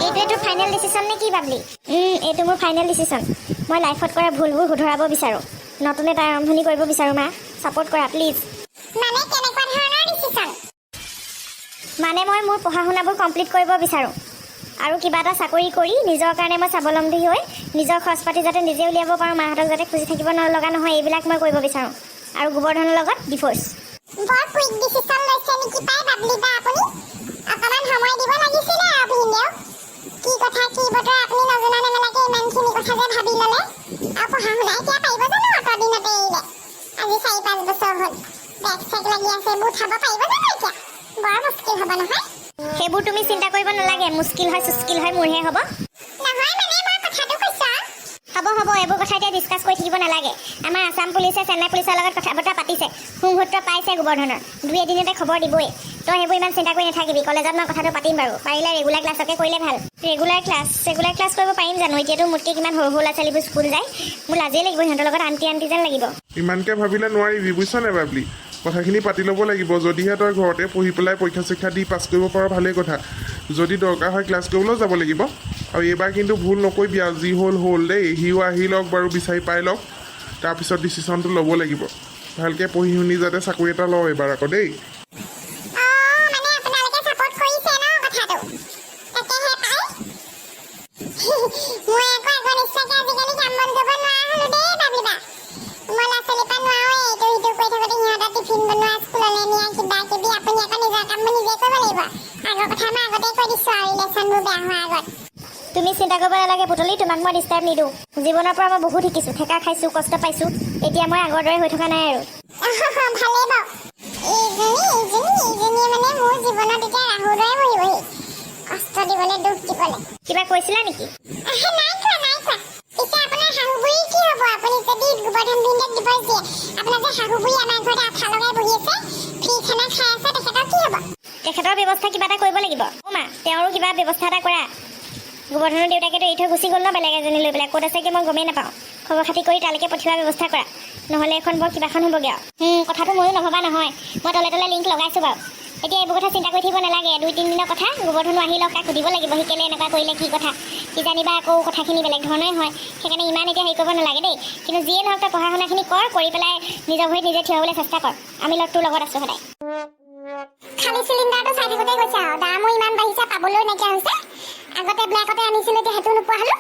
এইটো final decision নে কি বাবলি? এইটো মোৰ ফাইনেল ডিসিশন। মই লাইফত কৰা ভুলবোৰ শুধৰাব বিচাৰো। নতুন এটা আৰম্ভণি কৰিব বিচাৰো মা। সাপোৰ্ট কৰা প্লিজ। মানে কেনেকুৱা ধৰণৰ ডিসিশন? মানে মই মোৰ পঢ়া শুনাবোৰ কমপ্লিট কৰিব বিচাৰো আৰু কিবা এটা চাকৰি কৰি নিজৰ কাৰণে মই স্বাৱলম্বী হৈ নিজৰ খৰচ পাতি যাতে নিজে উলিয়াব পাৰো, মাহঁতক যাতে খুজি থাকিব নলগা নহয়, এইবিলাক মই কৰিব বিচাৰো। আৰু গোবৰ্ধনৰ লগত ডিভোৰ্স। বৰ কুইক ডিসিশন লৈছে নেকি পাই বাবলি বা আপুনি? অকমান সময় দিব লাগিছিলে আপুনিও। কি কথা কি বতৰ আপুনি নজনা নেমেলাকে ইমানখিনি কথা যে ভাবি ল'লে। আৰু পঢ়া শুনা এতিয়া পাৰিব জানো অত দিনতে এৰিলে? আজি 4-5 বছৰ হ'ল। বেগ চেগ লাগি আছে, এইবোৰ উঠাব পাৰিব জানো এতিয়া? বৰ মুস্কিল হ'ব নহয়? সেইবোৰ তুমি চিন্তা কৰিব নালাগে। মুস্কিল হয় সুস্কিল হয় মোৰহে হ'ব। নহয় মানে মই কথাটো কৈছো। হ'ব এইবোৰ কথা এতিয়া ডিছকাছ কৰি থাকিব নালাগে। আমাৰ আসাম পুলিচে চেন্নাই পুলিচৰ লগত কথা বতৰা পাতিছে, সুমূৰ্ত পাইছে গোবৰ্ধনৰ। 2-এদিনতে খবৰ দিবই। তই সেইবোৰ ইমান চিন্তা কৰি নাথাকিবি। কলেজত মই কথাটো পাতিম বাৰু। পাৰিলে ৰেগুলাৰ ক্লাছকে কৰিলে ভাল। ৰেগুলাৰ ক্লাছ কৰিব পাৰিম জানো? এতিয়াতো মোতকৈ কিমান সৰু ল'ৰা ছোৱালীবোৰ স্কুল যায়। মোৰ লাজেই লাগিব, সিহঁতৰ লগত আন্টি যেন লাগিব। ইমানকৈ ভাবিলে নোৱাৰিবি, বুজিছ নে বাবলি? কথাখিনি পাতি ল'ব লাগিব। যদিহে তই ঘৰতে পঢ়ি পেলাই পৰীক্ষা চৰীক্ষা দি পাছ কৰিব পাৰ ভালেই কথা। যদি দৰকাৰ হয় ক্লাছ কৰিবলৈও যাব লাগিব। আৰু এইবাৰ কিন্তু ভুল নকৰিবি আৰু, যি হ'ল দেই। সিও আহি লওক বাৰু, বিচাৰি পাই লওক, তাৰপিছত ডিচিশ্যনটো ল'ব লাগিব। ভালকৈ পঢ়ি শুনি যাতে চাকৰি এটা লওঁ এইবাৰ আকৌ দেই। মানে আপোনালোকে সাপোৰ্ট কৰিছে ন কথাটো? তাকেহে পাই। মই আকৌ আগৰ নিচিনাকৈ আজিকালি কাম বন কৰিব নোৱাৰা হ'লো দেই বাবলি বা। মই ল'ৰা ছোৱালীৰ পৰা নোৱাৰোৱেই। এইটো সিটো কৰি থাকোঁতে সিহঁতৰ টিফিন বনোৱা, স্কুললৈ নিয়া, কিবা কিবি। আপুনি আকৌ নিজৰ কামবোৰ নিজে কৰিব লাগিব। আগৰ কথা মই আগতেই কৈ দিছোঁ আৰু, ৰিলেশ্যনবোৰ বেয়া হোৱাৰ আগত। তুমি চিন্তা কৰিব নালাগে পুতলি, তোমাক মই ডিষ্টাৰ্ব নিদিওঁ। জীৱনৰ পৰা মই বহুত শিকিছোঁ, ঠেকা খাইছোঁ, কষ্ট পাইছোঁ। এতিয়া মই আগৰ দৰে হৈ থকা নাই আৰু। ভালেই বাৰু। ইজনীয়ে মানে মোৰ জীৱনত এতিয়া ৰাহুৰ দৰে বহিবহি। কষ্ট দিবলৈ, দুখ দিবলৈ। কিবা কৈছিলা নেকি? নাই কোৱা। পিছে আপোনাৰ শাহু বুঢ়ী কি হ'ব? আপুনি যদি গোবৰ্ধন ভিনদেউক ডিভোৰ্চ দিয়ে, আপোনাৰ যে শাহু বুঢ়ী আমাৰ ঘৰতে আঠা লগাই বহি আছে, ফ্ৰী খানা খাই আছে, তেখেতৰ কি হ'ব? তেখেতৰ ব্যৱস্থা কিবা এটা কৰিব লাগিব। মা, তেওঁৰো কিবা ব্যৱস্থা এটা কৰা। গোবৰ্ধনৰ দেউতাকেতো এৰি থৈ গুচি গ'ল ন বেলেগ এজনী লৈ পেলাই। ক'ত আছে কি মই গমেই নাপাওঁ। খবৰ খাতি কৰি তালৈকে পঠিওৱাৰ ব্যৱস্থা কৰা, নহ'লে এখন বৰ কিবাখন হ'বগৈ আৰু। কথাটো ময়ো নভবা নহয়। মই তলে লিংক লগাইছোঁ বাৰু। এতিয়া এইবোৰ কথা চিন্তা কৰি থাকিব নালাগে। 2-3 দিনৰ কথা। গোবৰ্ধনো আহি লওক, তাক সুধিব লাগিব সি কেলে এনেকুৱা কৰিলে, কি কথা। কিজানিবা আকৌ কথাখিনি বেলেগ ধৰণেই হয়। সেইকাৰণে ইমান এতিয়া হেৰি কৰিব নালাগে দেই। কিন্তু যিয়ে নহওক তই পঢ়া শুনাখিনি কৰি পেলাই নিজৰ ভৰিত নিজে থিয় হ'বলৈ চেষ্টা কৰ। আমি তোৰ লগত আছোঁ সদায়। খালী চিলিণ্ডাৰটো চাই থাকোঁতে গৈছে আৰু। দামো ইমান বাঢ়িছে, পাবলৈও নাইকিয়া হৈছে। আগতে ব্লেকতে আনিছিলোঁ, এতিয়া সেইটো নোপোৱা হ'লোঁ।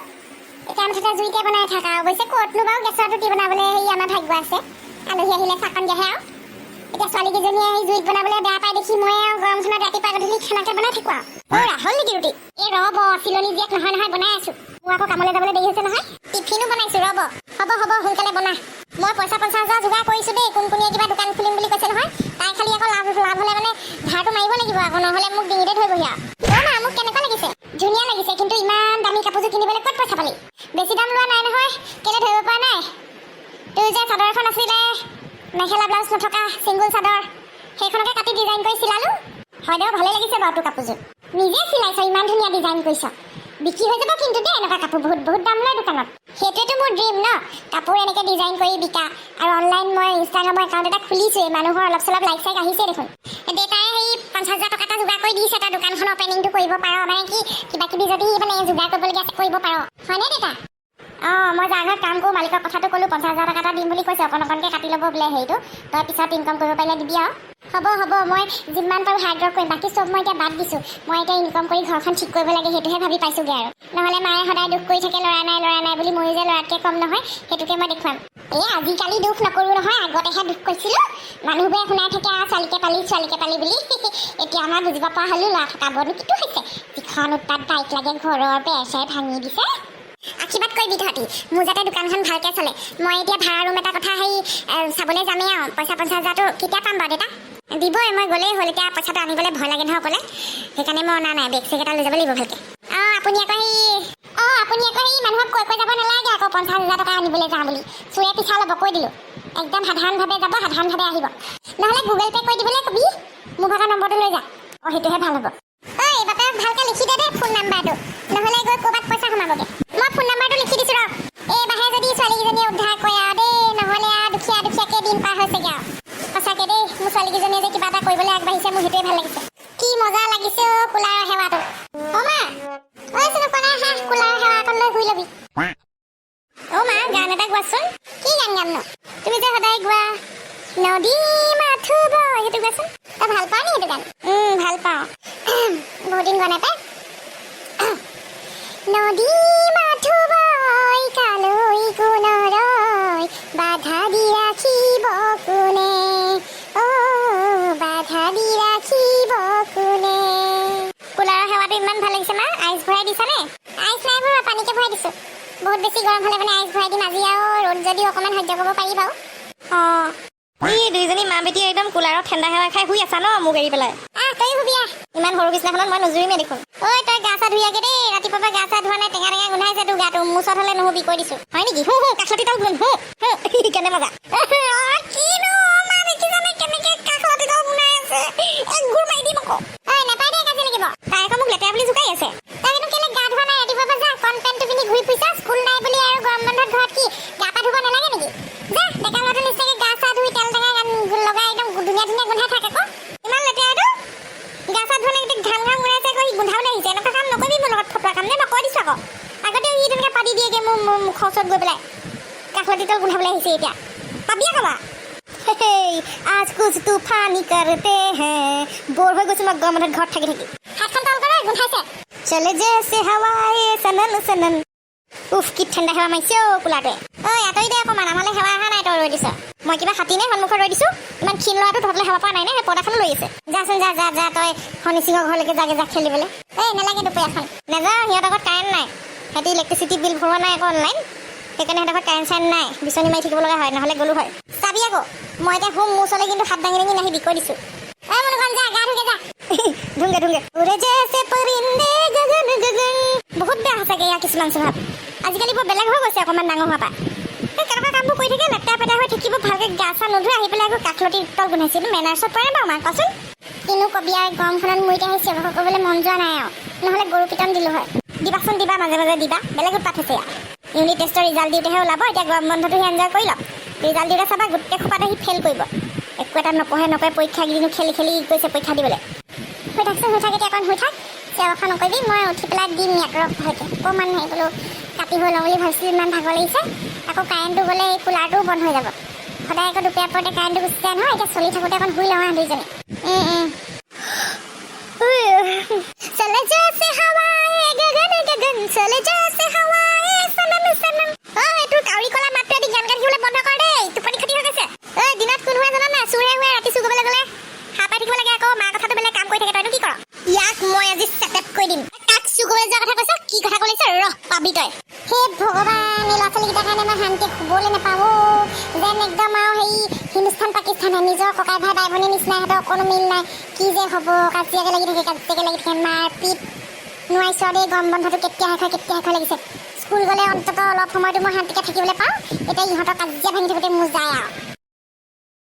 এতিয়া মুঠতে জুইতে বনাই থাকা। অৱশ্যে ক'তনো বাৰু গেছৰ ৰুটি বনাবলৈ আমাৰ ভাগ্য আছে। আলহী আহিলে চাকন দিয়াহে আৰু। এতিয়া ছোৱালীকেইজনীয়ে এই জুইত বনাবলৈ বেয়া পাই দেখি মই আৰু গৰমখনত ৰাতিপুৱা গধূলি খানাকে বনাই থাকোঁ আৰু। ৰাহুল নেকি ৰুটি? এই ৰ'ব, চিলনী জীয়েক নহয় বনাই আছোঁ। মোৰ আকৌ কামলৈ যাবলৈ দেৰি হৈছে নহয়। টিফিনো বনাইছোঁ, ৰ'ব। হ'ব সোনকালে বনা। মই পইচা 50,000 যোগাৰ কৰিছোঁ দেই। কোনকুনিয়ে কিবা দোকান খুলিম বুলি কৈছে নহয়। তাই খালি আকৌ লাভ হ'লে মানে ধাৰটো মাৰিব লাগিব আকৌ, নহ'লে মোক ডিঙিতে ধৰিবহি আৰু। মা, মোক কেনেকুৱা লাগিছে? ধুনীয়া লাগিছে, কিন্তু ইমান দামী কাপোৰযোৰ কিনিবলৈ ক'ত পইচা পালি? বেছি দাম লোৱা নাই নহয়, কেলে ধৰিব পৰা নাই? তোৰ যে চাদৰ এখন আছিলে, মেখেলা ব্লাউজ নথকা চিংগুল চাদৰ, সেইখনকে কাটি ডিজাইন কৰি চিলালোঁ। হয় দে, ভালেই লাগিছে বাৰু তোৰ কাপোৰযোৰ। নিজে চিলাইছ, ইমান ধুনীয়া ডিজাইন কৰিছ। বিক্ৰী হৈ যাব কিন্তু দেই, এনেকুৱা কাপোৰ বহুত দাম লয় দোকানত। সেইটোৱেতো মোৰ ড্ৰিম ন, কাপোৰ এনেকৈ ডিজাইন কৰি বিকা। আৰু অনলাইন মই ইনষ্টাগ্ৰামৰ একাউণ্ট এটা খুলিছোঁৱেই। মানুহৰ অলপ চলপ লাইক চাইক আহিছে দেখোন। দেউতাই সেই 50,000 টকা এটা যোগাৰ কৰি দিছে। তই দোকানখন অপেনিংটো কৰিব পাৰ, মানে কি কিবা কিবি যদি মানে যোগাৰ কৰিবলগীয়া আছে কৰিব পাৰ। হয়নে দেউতা? মই যাৰ ঘৰত কাম কৰোঁ, মালিকৰ কথাটো ক'লোঁ, 50,000 টকা এটা দিম বুলি কৈছে। অকণকৈ কাটি ল'ব বোলে হেৰিটো। তই পিছত ইনকাম কৰিব পাৰিলে দিবি আৰু। হ'ব, মই যিমান পাৰোঁ হাৰ্ড ৱৰ্ক কৰিম। বাকী চব মই এতিয়া বাদ দিছোঁ। মই এতিয়া ইনকাম কৰি ঘৰখন ঠিক কৰিব লাগে, সেইটোহে ভাবি পাইছোঁগৈ আৰু। নহ'লে মায়ে সদায় দুখ কৰি থাকে, ল'ৰা নাই বুলি। ময়ো যে ল'ৰাতকৈ কম নহয়, সেইটোকে মই দেখুৱাম। আজিকালি দুখ নকৰোঁ নহয়, আগতেহে দুখ কৰিছিলোঁ। মানুহবোৰে শুনাই থাকে আৰু ছোৱালীকে পালি বুলি। এতিয়া আমাৰ বুজিব পৰা হ'লোঁ, ল'ৰা থকা বৰনো কিটো হৈছে। যিখন উৎপাত বাইক লাগে, ঘৰৰ বেৰ চেৰ ভাঙি দিছে। আশীৰ্বাদ কৰিবি তহঁতি, মোৰ যাতে দোকানখন ভালকৈ চলে। মই এতিয়া ভাড়া ৰুম এটা কথা চাবলৈ যামেই আৰু। পইচা 50,000টো কেতিয়া পাম বাৰু দেউতা? দিবই, মই গ'লেই হ'ল। এতিয়া পইচাটো আনিবলৈ ভয় লাগে নহয় অকলে, সেইকাৰণে মই অনা নাই। বেগ চেগ এটা লৈ যাব লাগিব ভালকৈ। আপুনি আকৌ মানুহক কৈ যাব নালাগে আকৌ 50,000 টকা আনিবলৈ যাওঁ বুলি। চোৰে পিছা ল'ব, কৈ দিলোঁ। একদম সাধাৰণভাৱে যাব, সাধাৰণভাৱে আহিব। নহ'লে গুগল পে' কৰি দিবলৈ কবি, মোৰ ভাগৰ নম্বৰটো লৈ যা। সেইটোহে ভাল হ'ব। বাপে ভালকৈ লিখি দে ফোন নাম্বাৰটো, নহ'লে গৈ ক'ৰবাত পইচা সোমাবগৈ। মই ফোন নাম্বাৰটো লিখি দিছোঁ ৰ। এইবাৰহে যদি ছোৱালীকেইজনীয়ে উদ্ধাৰ কৰে আৰু দেই, নহ'লে আৰু দুখীয়াকৈ দিন পাৰ হৈছেগৈ আৰু। সঁচাকৈ দেই, মোৰ ছোৱালীকেইজনীয়ে যে কিবা এটা কৰিবলৈ আগবাঢ়িছে, মোৰ সেইটোৱে ভাল লাগিছে। কি মজা লাগিছে কুলাৰৰ সেৱাটো। মা, শুই লবি অ' মা গান এটা গোৱাচোন কি গান গাম ন তুমি যে সদায় গোৱা নদী মাথো বয় সেইটো গোৱাচোন তই ভাল পাৱ নি সেইটো গান ভাল পাওঁ বহুত দিন গোৱা নাই পাই নদী মাথো বয় কালৈ কোনৰয় বাধা দি ৰাখিব কোনে অ' বাধা দি ৰাখিব কোনে কুলাৰৰ সেৱাটো ইমান ভাল লাগিছে মা আইচ ভৰাই দিছানে আইচ নাই ভৰোৱা পানীকে ভৰাই দিছোঁ বহুত বেছি গৰম হ'লে মানে আইচ ভৰাই দিম আজি আৰু ৰ'দ যদিও অকণমান সহ্য কৰিব পাৰি বাৰু অঁ এই দুইজনী মা বেটি একদম কুলাৰত ঠাণ্ডা সেৱা খাই শুই আছা ন মোক এৰি পেলাই তই শুবি ইমান সৰু বিছনাখনত মই নুজুৰিমে দেখোন ঐ তই গা চা ধুই আগে দেই ৰাতিপুৱা পৰা গা চা ধোৱা নাই টেঙা টেঙা গোন্ধাইছে তোৰ গাটো মোৰ ওচৰত হ'লে নুশুবি কৈ দিছোঁ হয় নেকি কাষলতি তল গুণ কেনে মজা কিনো মা দেখিছানে কেনেকে কাষলতি তল গোন্ধাই আছে এক ঘূৰ মাৰি দিম আকৌ ঐ নাপাই দে কাজি লাগিব তাই আকৌ মোক লেতেৰা বুলি জোকাই আছে তই কিন্তু কেলে গা ধোৱা নাই ৰাতিপুৱা পৰা যা কণ পেণ্টটো পিন্ধি ঘূৰি ফুৰিছা স্কুল নাই বুলি আৰু গৰম বন্ধত ঘৰত কি গা পা ধুব নালাগে নেকি যা ডেকা ল'ৰাটোৰ নিচিনাকে গা চা ধুই তেল টেঙা লগাই একদম ধুনীয়া ধুনীয়া গোন্ধাই থাক আকৌ ইমান লেতেৰা এইটো গা চা ধোৱা নাই ঘাম ঘাম ওলাইছে আকৌ সি গোন্ধাবলৈ আহিছে এনেকুৱা কাম নকৰিবি মোৰ লগত ফটোৱা কাম নে মই কৈ দিছোঁ আকৌ আগতে সি তেনেকৈ পাতি দিয়েগৈ মোৰ মুখৰ ওচৰত গৈ পেলাই কাষলতি তল গোন্ধাবলৈ আহিছে এতিয়া পাবি আকৌ বা আজ কুছ তুফানি কৰতে হে বৰ হৈ গৈছোঁ মই গৰম বন্ধত ঘৰত থাকি থাকি হাতখন তল কৰে গোন্ধাইছে চলে জেছে হাৱায়ে সনন সনন উফ কি ঠাণ্ডা সেৱা মাৰিছে অ' কুলাৰটোৱে ঐ আঁতৰি দে অকণমান আমালৈ সেৱা অহা নাই তই ৰৈ দিছ মই কিবা হাতীনে সন্মুখত ৰৈ দিছোঁ ইমান ক্ষীণ ল'ৰাটো তহঁতলৈ সেৱা পোৱা নাই নে সেই পৰ্দাখনো লৈ আছে যাচোন যা যা যা তই শনি সিঙৰ ঘৰলৈকে যাগে যা খেলিবলৈ নালাগে দুপৰীয়াখন নাযাওঁ সিহঁতৰ ঘৰত কাৰেণ্ট নাই সিহঁতি ইলেক্ট্ৰিচিটি বিল ভৰোৱা নাই আকৌ অনলাইন সেইকাৰণে সিহঁতৰ ঘৰত কাৰেণ্ট চাৰেণ্ট নাই বিচনী মাৰি থাকিব লগা হয় নহ'লে গ'লো হয় চাবি আকৌ মই এতিয়া শুম মোৰ ওচৰলৈ কিন্তু হাত দাঙি দাঙি নাহিবি কৈ দিছোঁ মনুখন যা গা ধুকে যা ধুংগে ধুংগে উৰে জেছে পৰিন্দে গগন গগন বহুত বেয়া সঁচাকৈ ইয়াৰ কিছুমান স্বভাৱ আজিকালি বৰ বেলেগ হৈ গৈছে অকণমান ডাঙৰ হোৱাৰ পৰা এই কেনেকুৱা কামবোৰ কৰি থাকে লেতেৰা পেটা হৈ থাকিব ভালকৈ গা চা নোধোৱে আহি পেলাই আকৌ কাষলতি তল গোন্ধাইছে এইটো মেনাৰ্ছত পৰে বাৰু মাক কোৱাচোন কিনো কবি আৰু গৰমখনত মৰিতে আহিছে ব্যৱহাৰ কৰিবলৈ মন যোৱা নাই আৰু নহ'লে গৰু পিটন দিলোঁ হয় দিবাচোন দিবা মাজে মাজে দিবা বেলেগ উৎপাত হৈছে ইয়াৰ ইউনিট টেষ্টৰ ৰিজাল্ট দিওঁতেহে ওলাব এতিয়া গৰম বন্ধটো সি এনজয় কৰি লওক ৰিজাল্ট দিওঁতে চাবা গোটেই সোপাতে সি ফেইল কৰিব একো এটা নপঢ়ে নকৰে পৰীক্ষা কেইদিনো খেলি খেলি গৈছে পৰীক্ষা দিবলৈ শুই থাকচোন শুই থাক এতিয়া অকণ শুই থাক চিঞৰ নকৰিবি মই উঠি পেলাই দিম ইয়াক ৰখ হয়তো অকণমান হেৰি বোলো কাটি হৈ লওঁ বুলি ভাবিছিলোঁ ইমান ভাগৰ লাগিছে আকৌ কাৰেণ্টটো গ'লে এই কুলাৰটোও বন্ধ হৈ যাব সদায় আকৌ দুপৰীয়া পৰতে কাৰেণ্টটো গুচি যায় নহয় এতিয়া চলি থাকোঁতে অকণ শুই লওঁ দুইজনী চলে জেছে হাৱায়ে গগন গগন চলে জেছে হাৱায়ে সনন সনন এইটো কাউৰী কলা মাতটো এদি গান গান শিকিবলৈ বন্ধ কৰ দেই টোপনি ক্ষতি হৈ গৈছে দিনত কোন হয় জানা নাই চুৰে শুৱে ৰাতি চুৰ কৰিবলৈ গ'লে সাৰ পাই থাকিব লাগে আকৌ মা কথাটো বেলেগ কাম কৰি থাকে তইনো কি কৰ ইয়াক মই আজি চেটেপ কৰি দিম কাক চুৰ কৰিবলৈ যোৱাৰ কথা কৈছ কি কথা ক'লিছ ৰহ পাবি তই হে ভগৱান এই ল'ৰা ছোৱালীকেইটাৰ কাৰণে মই শান্তি শুবলৈ নাপাওঁ যেন একদম আৰু হেৰি হিন্দুস্তান পাকিস্তানে নিজৰ ককাই ভাই বাই ভনীৰ নিচিনা সিহঁতৰ অকণো মিল নাই কি যে হ'ব কাজিয়াকে লাগি থাকে মাৰ পিত নোৱাৰিছোঁ দেই গৰম বন্ধটো কেতিয়া শেষ হয় লাগিছে স্কুল গ'লে অন্ততঃ অলপ সময়তো মই শান্তিকে থাকিবলৈ পাওঁ এতিয়া ইহঁতৰ কাজিয়া ভাঙি থাকোঁতে মোৰ যায় আৰু